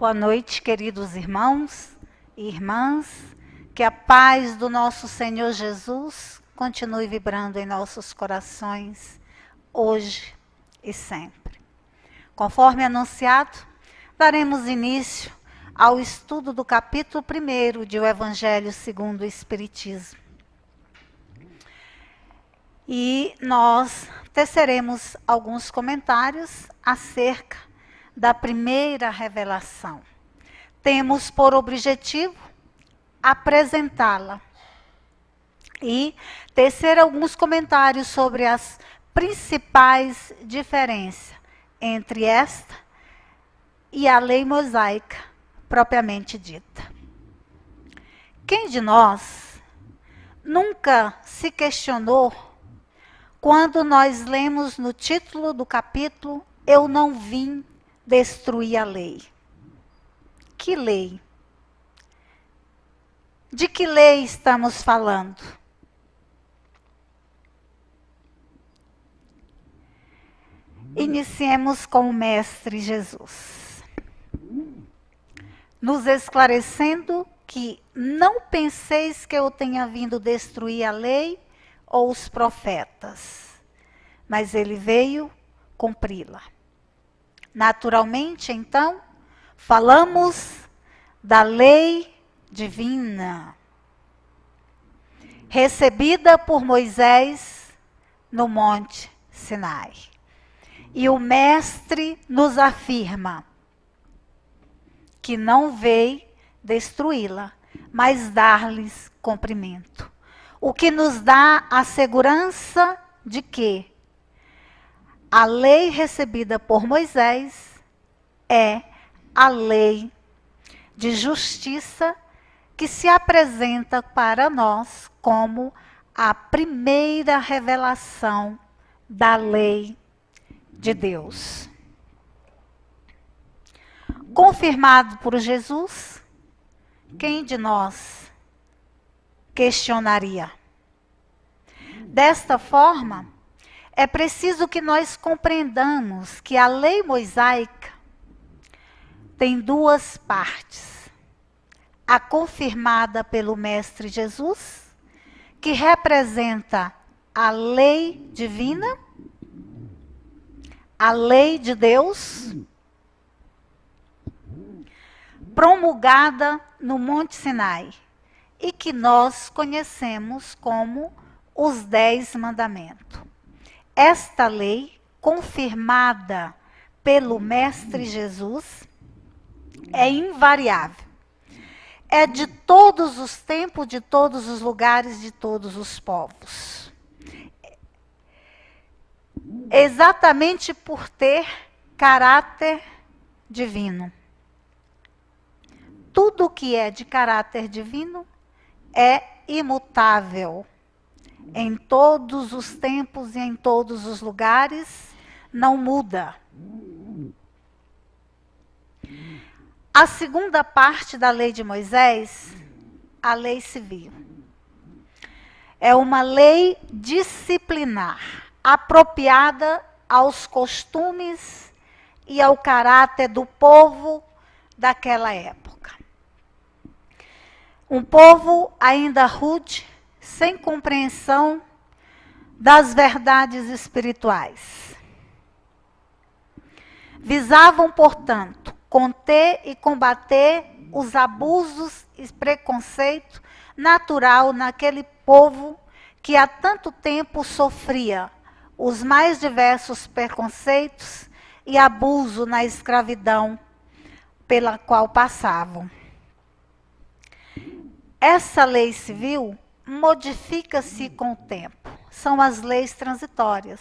Boa noite, queridos irmãos e irmãs. Que a paz do nosso Senhor Jesus continue vibrando em nossos corações, hoje e sempre. Conforme anunciado, daremos início ao estudo do capítulo 1 de O Evangelho segundo o Espiritismo. E nós teceremos alguns comentários acerca da primeira revelação. Temos por objetivo apresentá-la e tecer alguns comentários sobre as principais diferenças entre esta e a lei mosaica propriamente dita. Quem de nós nunca se questionou quando nós lemos no título do capítulo "Eu não vim destruir a lei"? Que lei? De que lei estamos falando? Iniciemos com o Mestre Jesus, nos esclarecendo que não penseis que eu tenha vindo destruir a lei ou os profetas, mas ele veio cumpri-la. Naturalmente, então, falamos da lei divina, recebida por Moisés no Monte Sinai. E o Mestre nos afirma que não veio destruí-la, mas dar-lhes cumprimento. O que nos dá a segurança de que a lei recebida por Moisés é a lei de justiça que se apresenta para nós como a primeira revelação da lei de Deus. Confirmado por Jesus, quem de nós questionaria? Desta forma, é preciso que nós compreendamos que a lei mosaica tem duas partes. A confirmada pelo Mestre Jesus, que representa a lei divina, a lei de Deus, promulgada no Monte Sinai, e que nós conhecemos como os 10 mandamentos. Esta lei, confirmada pelo Mestre Jesus, é invariável. É de todos os tempos, de todos os lugares, de todos os povos. Exatamente por ter caráter divino. Tudo que é de caráter divino é imutável. Em todos os tempos e em todos os lugares, não muda. A segunda parte da lei de Moisés, a lei civil, é uma lei disciplinar, apropriada aos costumes e ao caráter do povo daquela época. Um povo ainda rude, sem compreensão das verdades espirituais. Visavam, portanto, conter e combater os abusos e preconceito natural naquele povo que há tanto tempo sofria os mais diversos preconceitos e abuso na escravidão pela qual passavam. Essa lei civil modifica-se com o tempo. São as leis transitórias.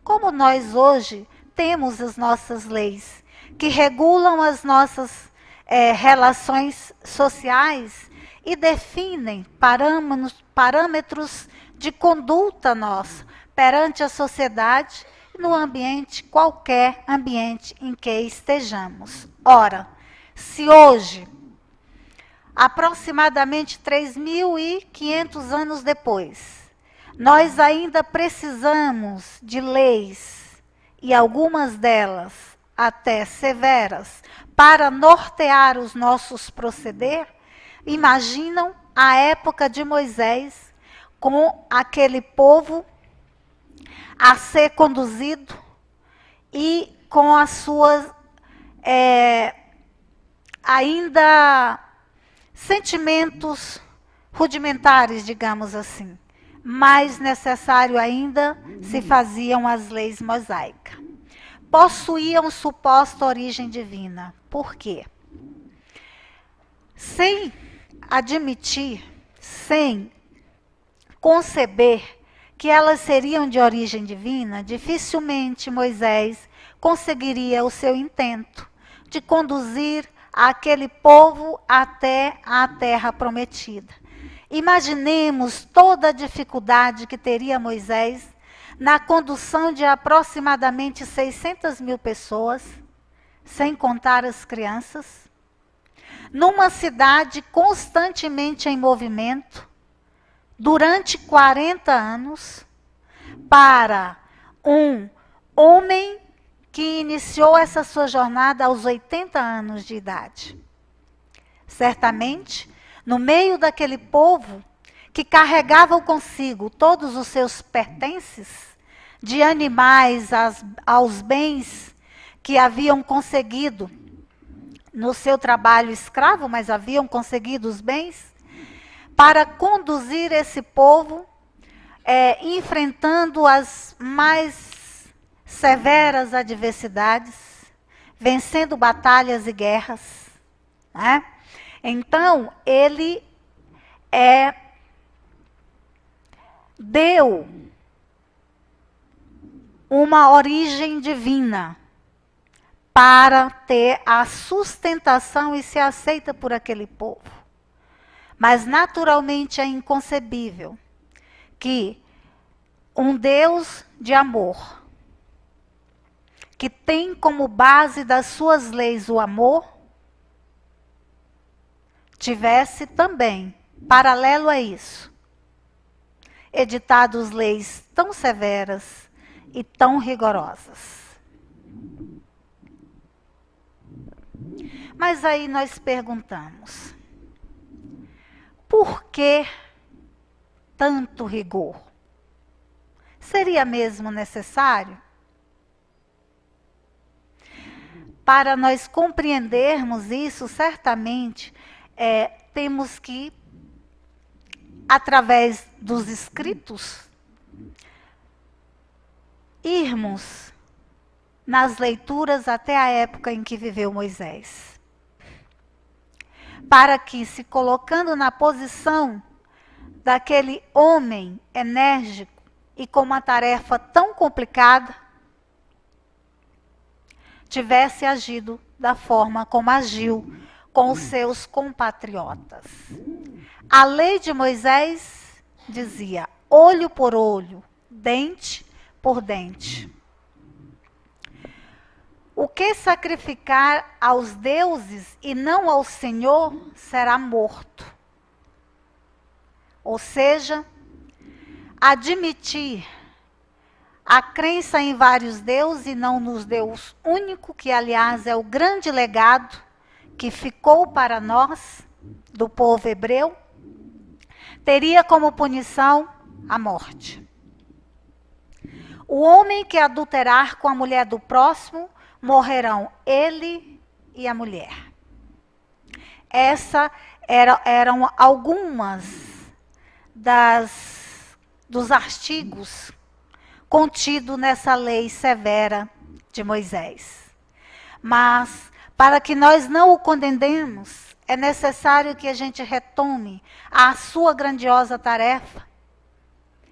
Como nós hoje temos as nossas leis, que regulam as nossas relações sociais e definem parâmetros de conduta nossa perante a sociedade e no ambiente, qualquer ambiente em que estejamos. Ora, se hoje, aproximadamente 3.500 anos depois, nós ainda precisamos de leis, e algumas delas até severas para nortear os nossos proceder, imaginam a época de Moisés com aquele povo a ser conduzido e com as suas ainda sentimentos rudimentares, digamos assim. Mais necessário ainda se faziam as leis mosaicas. Possuíam suposta origem divina. Por quê? Sem admitir, sem conceber que elas seriam de origem divina, dificilmente Moisés conseguiria o seu intento de conduzir aquele povo até a terra prometida. Imaginemos toda a dificuldade que teria Moisés na condução de aproximadamente 600 mil pessoas, sem contar as crianças, numa cidade constantemente em movimento, durante 40 anos, para um homem que iniciou essa sua jornada aos 80 anos de idade. Certamente, no meio daquele povo que carregava consigo todos os seus pertences, de animais aos bens que haviam conseguido no seu trabalho escravo, mas haviam conseguido os bens, para conduzir esse povo, enfrentando as mais severas adversidades, vencendo batalhas e guerras, né? Então, ele deu uma origem divina para ter a sustentação e ser aceita por aquele povo. Mas naturalmente é inconcebível que um Deus de amor, que tem como base das suas leis o amor, tivesse também, paralelo a isso, editado leis tão severas e tão rigorosas. Mas aí nós perguntamos, por que tanto rigor? Seria mesmo necessário? Para nós compreendermos isso, certamente, temos que, através dos escritos, irmos nas leituras até a época em que viveu Moisés. Para que, se colocando na posição daquele homem enérgico e com uma tarefa tão complicada, tivesse agido da forma como agiu com os seus compatriotas. A lei de Moisés dizia olho por olho, dente por dente. O que sacrificar aos deuses e não ao Senhor será morto. Ou seja, admitir a crença em vários deuses e não nos Deus único, que aliás é o grande legado que ficou para nós, do povo hebreu, teria como punição a morte. O homem que adulterar com a mulher do próximo, morrerão ele e a mulher. Essa eram algumas dos artigos contidos nessa lei severa de Moisés. Mas, para que nós não o condenemos, é necessário que a gente retome a sua grandiosa tarefa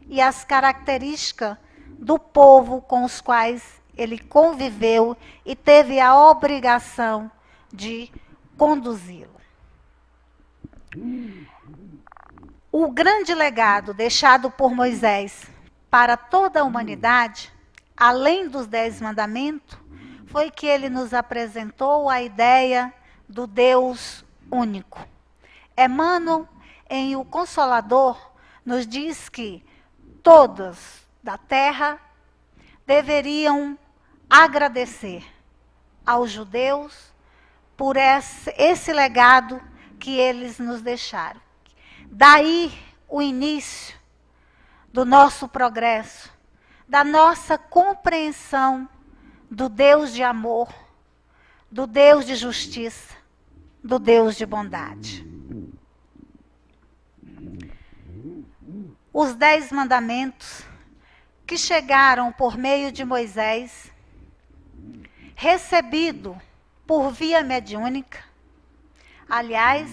e as características do povo com os quais ele conviveu e teve a obrigação de conduzi-lo. O grande legado deixado por Moisés para toda a humanidade, além dos 10 mandamentos, foi que ele nos apresentou a ideia do Deus único. Emmanuel, em O Consolador, nos diz que todos da terra deveriam agradecer aos judeus por esse legado que eles nos deixaram. Daí o início do nosso progresso, da nossa compreensão do Deus de amor, do Deus de justiça, do Deus de bondade. Os 10 mandamentos que chegaram por meio de Moisés, recebido por via mediúnica. Aliás,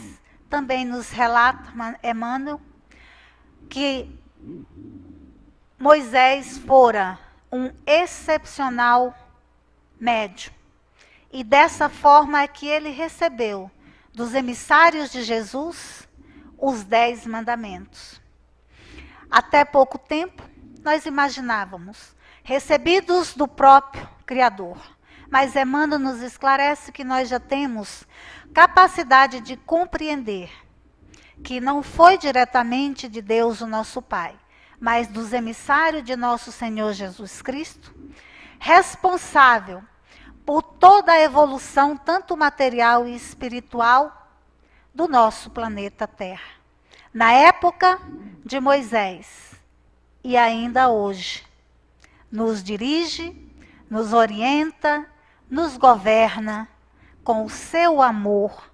também nos relata Emmanuel que Moisés fora um excepcional médium. E dessa forma é que ele recebeu dos emissários de Jesus os 10 mandamentos. Até pouco tempo, nós imaginávamos, recebidos do próprio Criador. Mas Emmanuel nos esclarece que nós já temos capacidade de compreender que não foi diretamente de Deus o nosso Pai, mas dos emissários de nosso Senhor Jesus Cristo, responsável por toda a evolução, tanto material e espiritual, do nosso planeta Terra. Na época de Moisés e ainda hoje, nos dirige, nos orienta, nos governa com o seu amor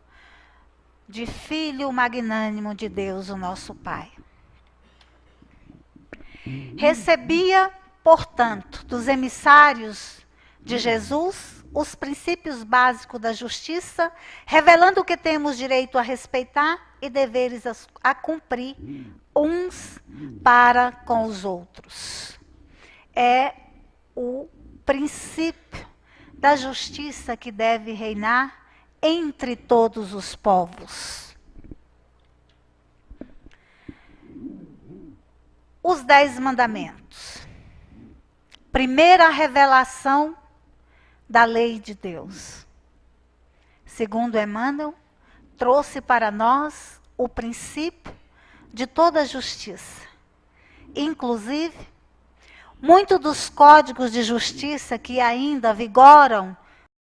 de Filho magnânimo de Deus, o nosso Pai. Recebia, portanto, dos emissários de Jesus os princípios básicos da justiça, revelando que temos direito a respeitar e deveres a cumprir uns para com os outros. É o princípio da justiça que deve reinar entre todos os povos. Os 10 mandamentos. Primeira revelação da lei de Deus. Segundo Emmanuel, trouxe para nós o princípio de toda a justiça. Inclusive, muitos dos códigos de justiça que ainda vigoram